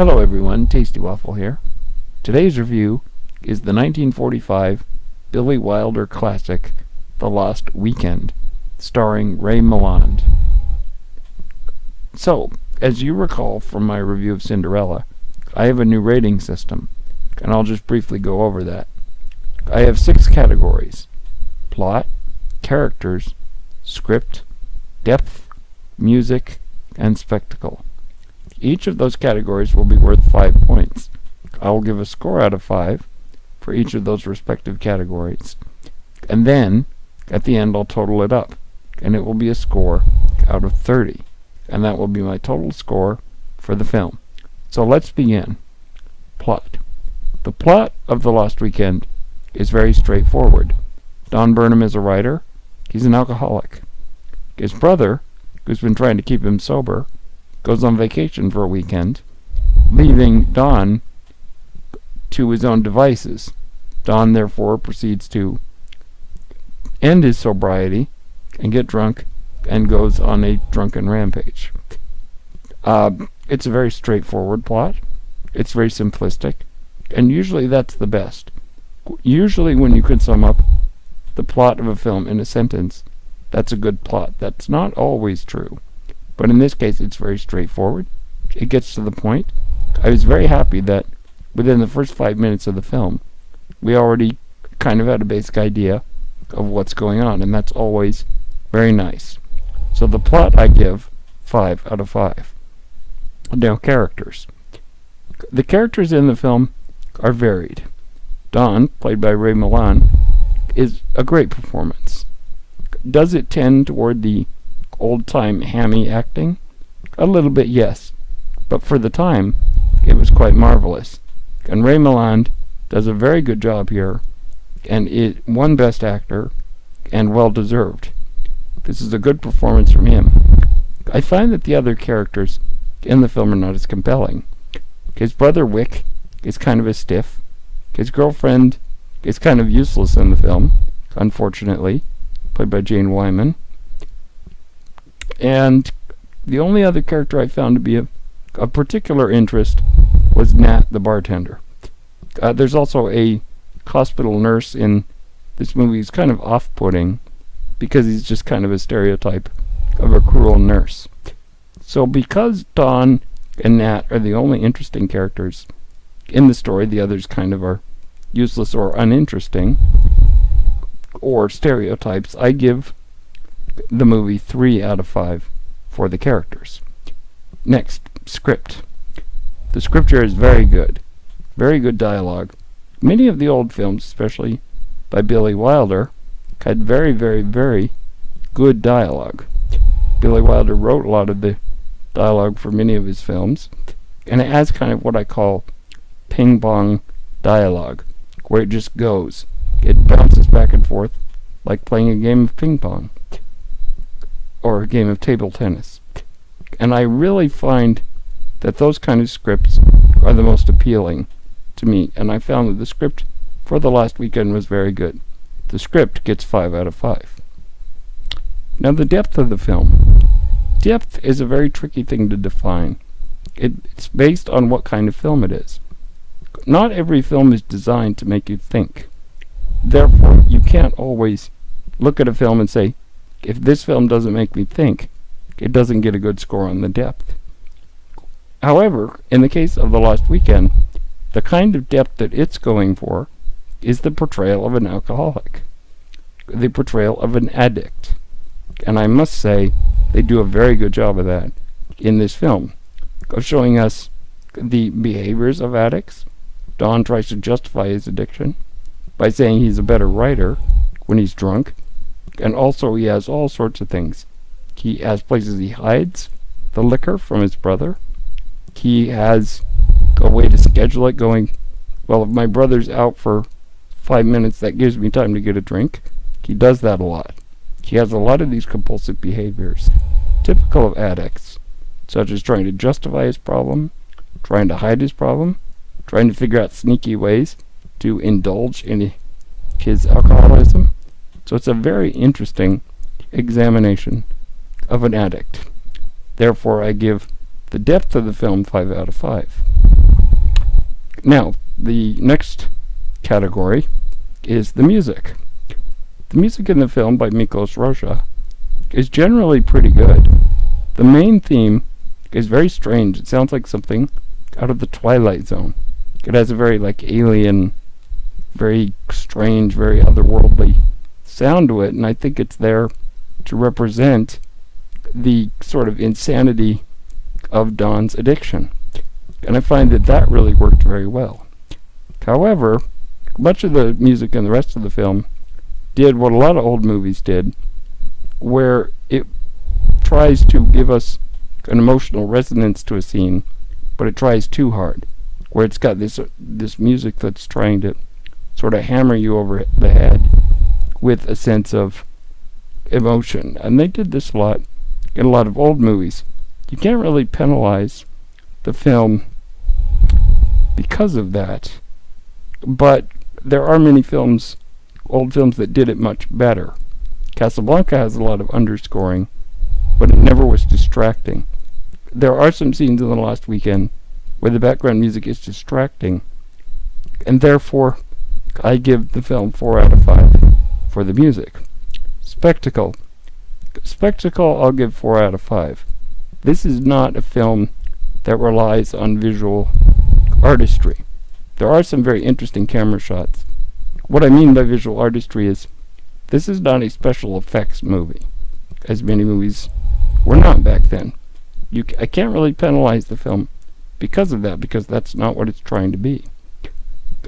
Hello everyone, Tasty Waffle here. Today's review is the 1945 Billy Wilder classic, The Lost Weekend, starring Ray Milland. So, as you recall from my review of Cinderella, I have a new rating system, and I'll just briefly go over that. I have 6 categories: plot, characters, script, depth, music, and spectacle. Each of those categories will be worth 5 points. I will give a score out of 5 for each of those respective categories. And then, at the end, I'll total it up, and it will be a score out of 30. And that will be my total score for the film. So let's begin. Plot. The plot of The Lost Weekend is very straightforward. Don Burnham is a writer. He's an alcoholic. His brother, who's been trying to keep him sober, goes on vacation for a weekend, leaving Don to his own devices. Don therefore proceeds to end his sobriety and get drunk and goes on a drunken rampage. It's a very straightforward plot. It's very simplistic, and usually that's the best. Usually when you can sum up the plot of a film in a sentence, that's a good plot. That's not always true. But in this case, it's very straightforward. It gets to the point. I was very happy that within the first 5 minutes of the film, we already kind of had a basic idea of what's going on, and that's always very nice. So the plot I give 5 out of 5. Now, characters. The characters in the film are varied. Don, played by Ray Milland, is a great performance. Does it tend toward the old-time hammy acting? A little bit, yes. But for the time, it was quite marvelous. And Ray Milland does a very good job here, and it won Best Actor, and well-deserved. This is a good performance from him. I find that the other characters in the film are not as compelling. His brother Wick is kind of a stiff. His girlfriend is kind of useless in the film, unfortunately, played by Jane Wyman. And the only other character I found to be of particular interest was Nat, the bartender. There's also a hospital nurse in this movie who's kind of off-putting because he's just kind of a stereotype of a cruel nurse. So because Don and Nat are the only interesting characters in the story, the others kind of are useless or uninteresting or stereotypes, I give the movie 3 out of 5 for the characters. Next, script. The script here is very good. Very good dialogue. Many of the old films, especially by Billy Wilder, had very, very, very good dialogue. Billy Wilder wrote a lot of the dialogue for many of his films, and it has kind of what I call ping-pong dialogue, where it just goes. It bounces back and forth like playing a game of ping-pong or a game of table tennis. And I really find that those kind of scripts are the most appealing to me, and I found that the script for The Lost Weekend was very good. The script gets 5 out of 5. Now, the depth of the film. Depth is a very tricky thing to define. It's based on what kind of film it is. Not every film is designed to make you think. Therefore, you can't always look at a film and say, if this film doesn't make me think, it doesn't get a good score on the depth. However, in the case of The Lost Weekend, the kind of depth that it's going for is the portrayal of an alcoholic, the portrayal of an addict. And I must say, they do a very good job of that in this film, of showing us the behaviors of addicts. Don tries to justify his addiction by saying he's a better writer when he's drunk, and also he has all sorts of things. He has places he hides the liquor from his brother. He has a way to schedule it, going, well, if my brother's out for 5 minutes, that gives me time to get a drink. He does that a lot. He has a lot of these compulsive behaviors, typical of addicts, such as trying to justify his problem, trying to hide his problem, trying to figure out sneaky ways to indulge in his alcoholism. So it's a very interesting examination of an addict. Therefore, I give the depth of the film 5 out of 5. Now, the next category is the music. The music in the film by Miklos Rozsa is generally pretty good. The main theme is very strange. It sounds like something out of the Twilight Zone. It has a very alien, very strange, very otherworldly sound to it, and I think it's there to represent the sort of insanity of Don's addiction. And I find that really worked very well. However, much of the music in the rest of the film did what a lot of old movies did, where it tries to give us an emotional resonance to a scene, but it tries too hard, where it's got this music that's trying to sort of hammer you over the head with a sense of emotion. And they did this a lot in a lot of old movies. You can't really penalize the film because of that, but there are many old films that did it much better. Casablanca has a lot of underscoring, but it never was distracting. There are some scenes in The Lost Weekend where the background music is distracting, and therefore I give the film 4 out of 5 for the music. Spectacle, I'll give 4 out of 5. This is not a film that relies on visual artistry. There are some very interesting camera shots. What I mean by visual artistry is this is not a special effects movie, as many movies were not back then. I can't really penalize the film because of that, because that's not what it's trying to be.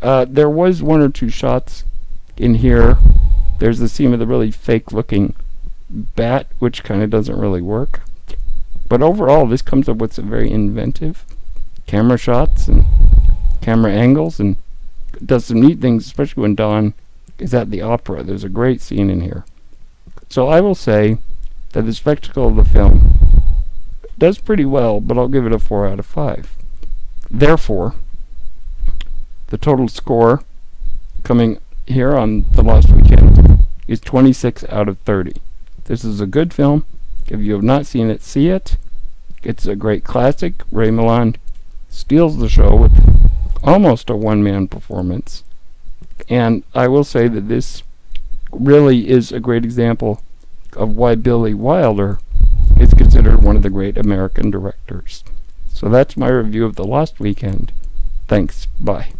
There was 1 or 2 shots in here. There's the scene with a really fake-looking bat, which kind of doesn't really work. But overall, this comes up with some very inventive camera shots and camera angles, and does some neat things, especially when Don is at the opera. There's a great scene in here. So I will say that the spectacle of the film does pretty well, but I'll give it a 4 out of 5. Therefore, the total score coming here on The Lost Weekend is 26 out of 30. This is a good film. If you have not seen it, see it. It's a great classic. Ray Milland steals the show with almost a one-man performance. And I will say that this really is a great example of why Billy Wilder is considered one of the great American directors. So that's my review of The Lost Weekend. Thanks. Bye.